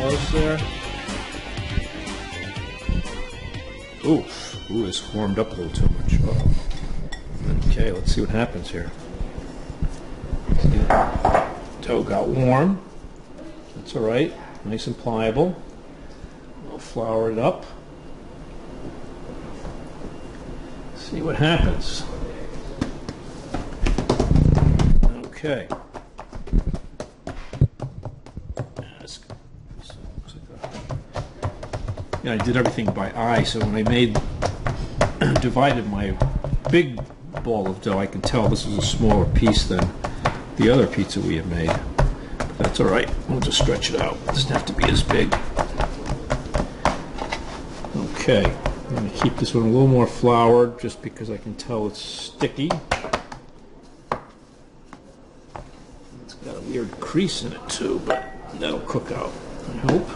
close there. Ooh, it's warmed up a little too much. Oh. Okay, let's see what happens here. Dough got warm. That's all right. Nice and pliable. We'll flour it up. See what happens. Okay. Yeah, I did everything by eye, so when I divided my big ball of dough, I can tell this is a smaller piece than the other pizza we have made. But that's all right. We'll just stretch it out. It doesn't have to be as big. Okay. I'm going to keep this one a little more floured just because I can tell it's sticky. It's got a weird crease in it too, but that'll cook out, I hope.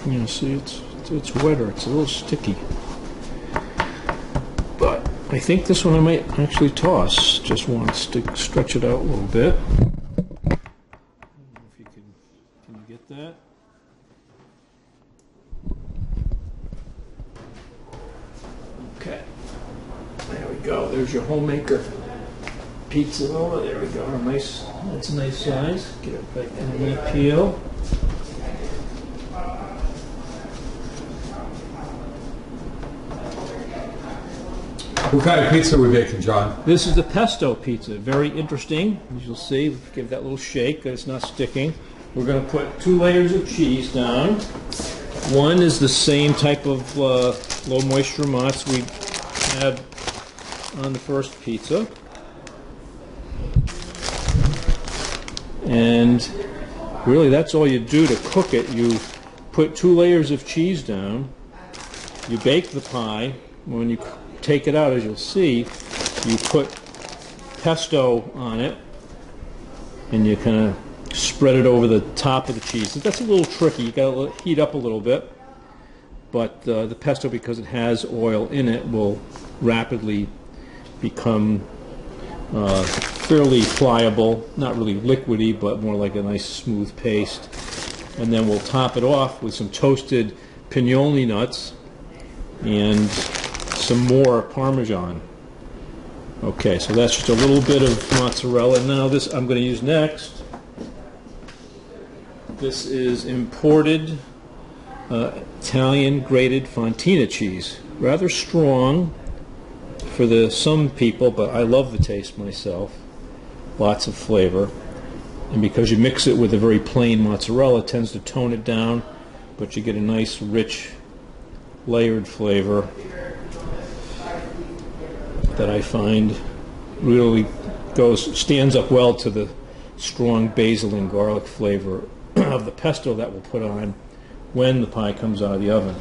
You know, see, it's wetter. It's a little sticky. But I think this one I might actually toss. Just want to stretch it out a little bit. I don't know if you can you get that? Okay. There we go. There's your homemaker pizza roller. There we go. Nice. That's a nice size. Get it back in the peel. What kind of pizza are we making, John? This is the pesto pizza. Very interesting. As you'll see, give that little shake. It's not sticking. We're going to put 2 layers of cheese down. One is the same type of low moisture mozz we had on the first pizza. And really that's all you do to cook it. You put 2 layers of cheese down. You bake the pie. When you take it out, as you'll see, you put pesto on it and you kind of spread it over the top of the cheese. That's a little tricky. You got to heat up a little bit, but the pesto, because it has oil in it, will rapidly become fairly pliable, not really liquidy, but more like a nice smooth paste. And then we'll top it off with some toasted pignoli nuts and some more Parmesan. Okay, so that's just a little bit of mozzarella. Now this I'm going to use next. This is imported Italian grated Fontina cheese. Rather strong for some people, but I love the taste myself. Lots of flavor. And because you mix it with a very plain mozzarella, it tends to tone it down, but you get a nice, rich, layered flavor that I find really stands up well to the strong basil and garlic flavor of the pesto that we'll put on when the pie comes out of the oven.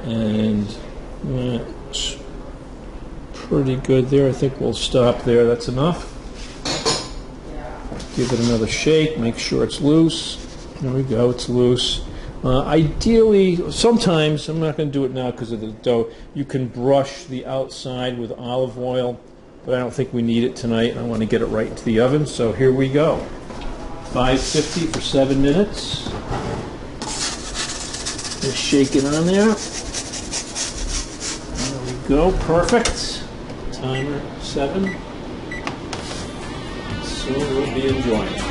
And that's pretty good there. I think we'll stop there. That's enough. Give it another shake. Make sure it's loose. There we go. It's loose. Ideally, sometimes, I'm not going to do it now because of the dough, you can brush the outside with olive oil, but I don't think we need it tonight. I want to get it right into the oven, so here we go. 550 for 7 minutes. Just shake it on there. There we go, perfect. Timer 7. Soon we'll be enjoying it.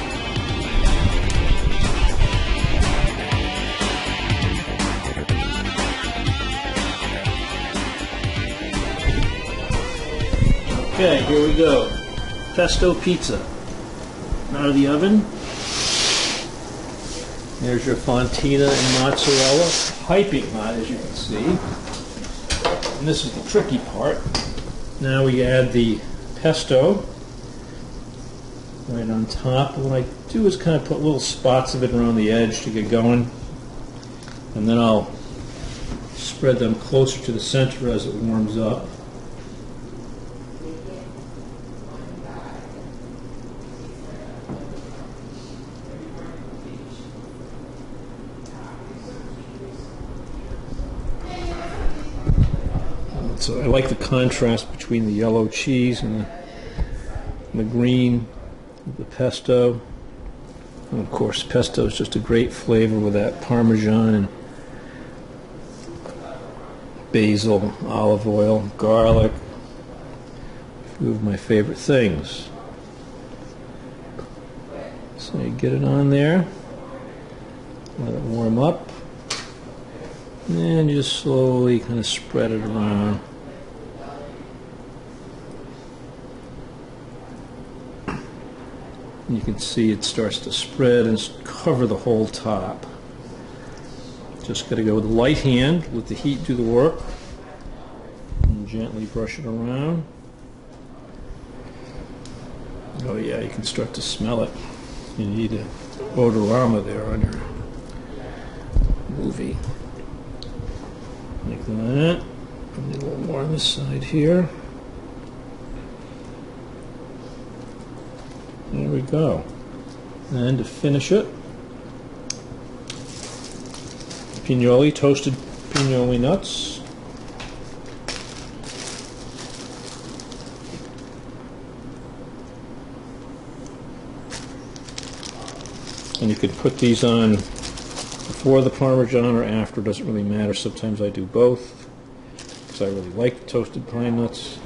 Okay, here we go. Pesto pizza. Out of the oven. There's your Fontina and mozzarella. Piping hot, as you can see. And this is the tricky part. Now we add the pesto right on top. And what I do is kind of put little spots of it around the edge to get going. And then I'll spread them closer to the center as it warms up. So I like the contrast between the yellow cheese and the green of the pesto. And of course, pesto is just a great flavor with that Parmesan and basil, olive oil, garlic. A few of my favorite things. So you get it on there, let it warm up, and just slowly kind of spread it around. You can see it starts to spread and cover the whole top. Just got to go with a light hand, let the heat do the work, and gently brush it around. Oh yeah, you can start to smell it. You need an odorama there on your movie. Like that. A little more on this side here. There we go. And to finish it, pinoli, toasted pinoli nuts. And you could put these on before the Parmesan or after, doesn't really matter. Sometimes I do both because I really like toasted pine nuts.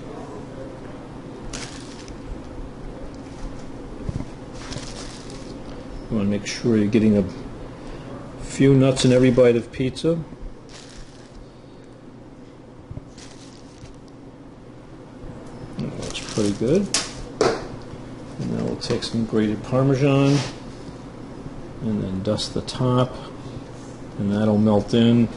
You want to make sure you're getting a few nuts in every bite of pizza. Oh, that's pretty good. And now we'll take some grated Parmesan and then dust the top, and that'll melt in.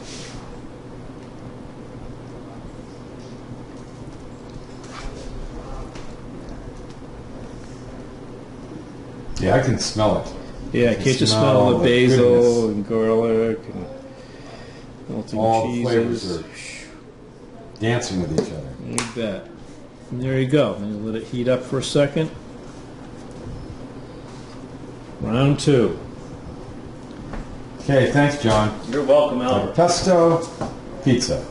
Yeah, I can smell it. Yeah, can't you smell the basil and garlic and melting all cheeses? The flavors are dancing with each other. You bet. And there you go. Then you let it heat up for a second. Round two. Okay, thanks, John. You're welcome, Albert. Pesto Pizza.